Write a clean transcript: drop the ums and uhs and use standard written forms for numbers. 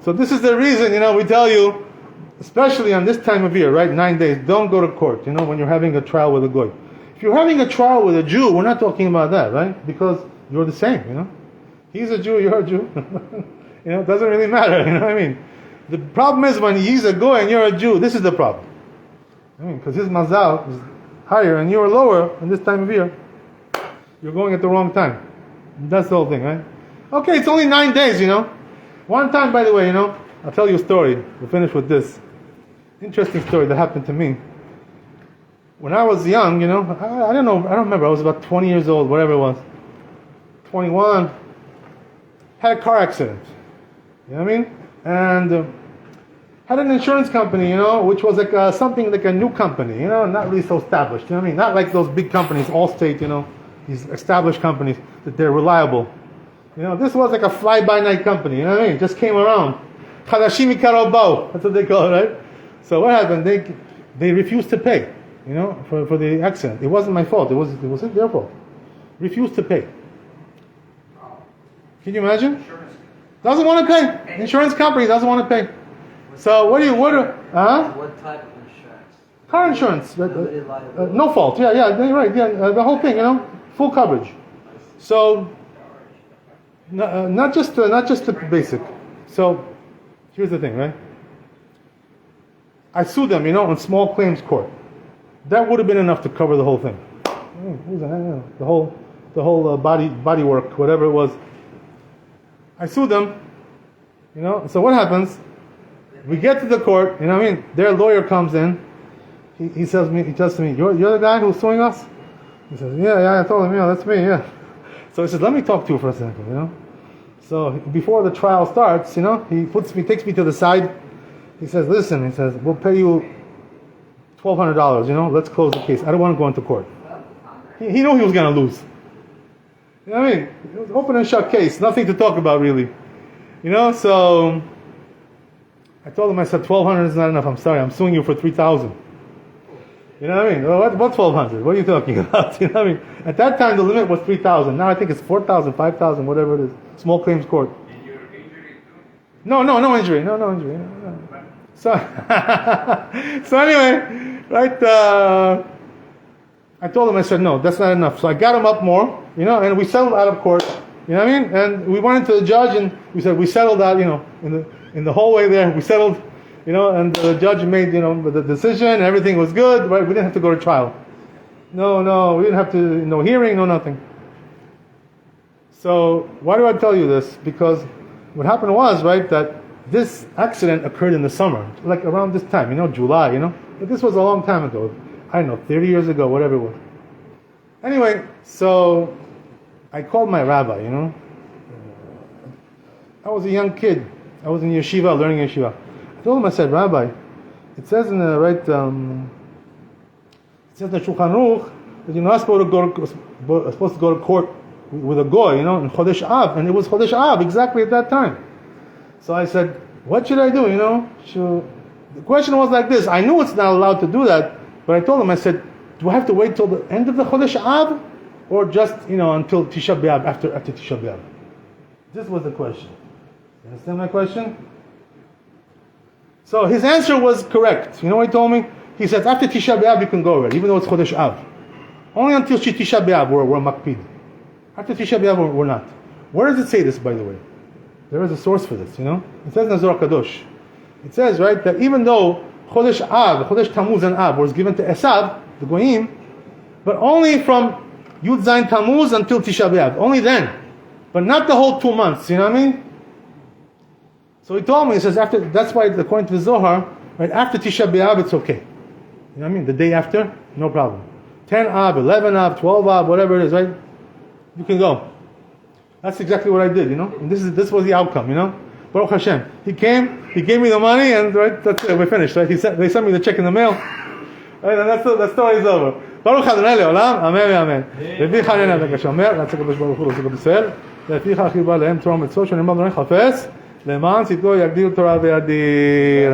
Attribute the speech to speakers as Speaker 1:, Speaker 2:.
Speaker 1: So this is the reason, we tell you, especially on this time of year, right, 9 days, don't go to court, when you're having a trial with a goy. If you're having a trial with a Jew, we're not talking about that, right? Because you're the same, He's a Jew, you're a Jew. It doesn't really matter, you know what I mean? The problem is when he's a goy and you're a Jew, this is the problem. Because his mazal is higher and you're lower in this time of year. You're going at the wrong time. That's the whole thing, right? Okay, it's only 9 days, One time, by the way, I'll tell you a story. We'll finish with this. Interesting story that happened to me. When I was young, I don't know, I don't remember, I was about 20 years old, whatever it was. 21, had a car accident. You know what I mean? And had an insurance company, which was like something like a new company, not really so established. You know what I mean? Not like those big companies, Allstate, these established companies that they're reliable. This was like a fly-by-night company. You know what I mean? Just came around. Chadashim Karobau. That's what they call it, right? So what happened? They refused to pay, for the accident. It wasn't my fault. It wasn't their fault. Refused to pay. Can you imagine? Doesn't want to pay. Insurance company doesn't want to pay. So what
Speaker 2: What type of insurance?
Speaker 1: Car insurance. No fault. Yeah, you're right. Yeah, the whole thing, full coverage. So not just the basic. So here's the thing, right? I sued them, in small claims court. That would have been enough to cover the whole thing. The whole body work, whatever it was. I sued them, So what happens? We get to the court, Their lawyer comes in. He says to me, you're the guy who's suing us? He says, yeah, I told him, that's me, yeah. So he says, let me talk to you for a second, So before the trial starts, he takes me to the side. He says, listen, we'll pay you $1,200, let's close the case. I don't want to go into court. He knew he was going to lose. You know what I mean? It was an open and shut case, nothing to talk about really. So I told him, I said, $1,200 is not enough, I'm sorry, I'm suing you for $3,000. You know what I mean? What $1,200? What are you talking about? You know what I mean? At that time, the limit was $3,000. Now I think it's $4,000, $5,000, whatever it is. Small claims court.
Speaker 3: And your injury too?
Speaker 1: No injury. No injury. No. So anyway, right? I told him, I said, no, that's not enough. So I got him up more, and we settled out of court. You know what I mean? And we went into the judge, and we settled out, in the hallway there. We settled. And the judge made, the decision, everything was good, right? We didn't have to go to trial. No, we didn't have to, no hearing, no nothing. So, why do I tell you this? Because what happened was, right, that this accident occurred in the summer, like around this time, July, But this was a long time ago. I don't know, 30 years ago, whatever it was. Anyway, so I called my rabbi, I was a young kid. I was in yeshiva, learning yeshiva. I told him, I said, Rabbi, it says in the right, it says in the Shulchan Aruch that you're not supposed to go to court with a goy, in Chodesh Av, and it was Chodesh Av exactly at that time. So I said, what should I do, The question was like this, I knew it's not allowed to do that, but I told him, I said, do I have to wait till the end of the Chodesh Av, or just, until Tisha B'Av, after Tisha B'Av? This was the question. You understand my question? So his answer was correct. You know what he told me? He said, after Tisha B'Av you can go already, even though it's Chodesh Av. Only until Tisha B'Av we're makpid. After Tisha B'Av we're not. Where does it say this, by the way? There is a source for this, It says in the Zohar Kadosh. It says, right, that even though Chodesh Av, Chodesh Tammuz and Av was given to Esav, the Goyim, but only from Yud Zayin Tammuz until Tisha B'Av. Only then. But not the whole 2 months, you know what I mean? So he told me, he says, that's why according to the Zohar, right, after Tisha B'Av it's okay. You know what I mean? The day after, no problem. 10 Av, 11 Av, 12 Av, whatever it is, right? You can go. That's exactly what I did, And this was the outcome, Baruch Hashem. He came, he gave me the money, and right, that's it, we're finished, right? They sent me the check in the mail. Right, and that story is over. Baruch Adonai Le'olam, Amen, Amen. לפיך עננה וכשומר, רצה הקדוש ברוך הוא לעסוק בישראל, לפיך חיבה להם תורה ומצוות, שנאמר אדוני חפש, למען צדקו יגדיל תורה וידיר.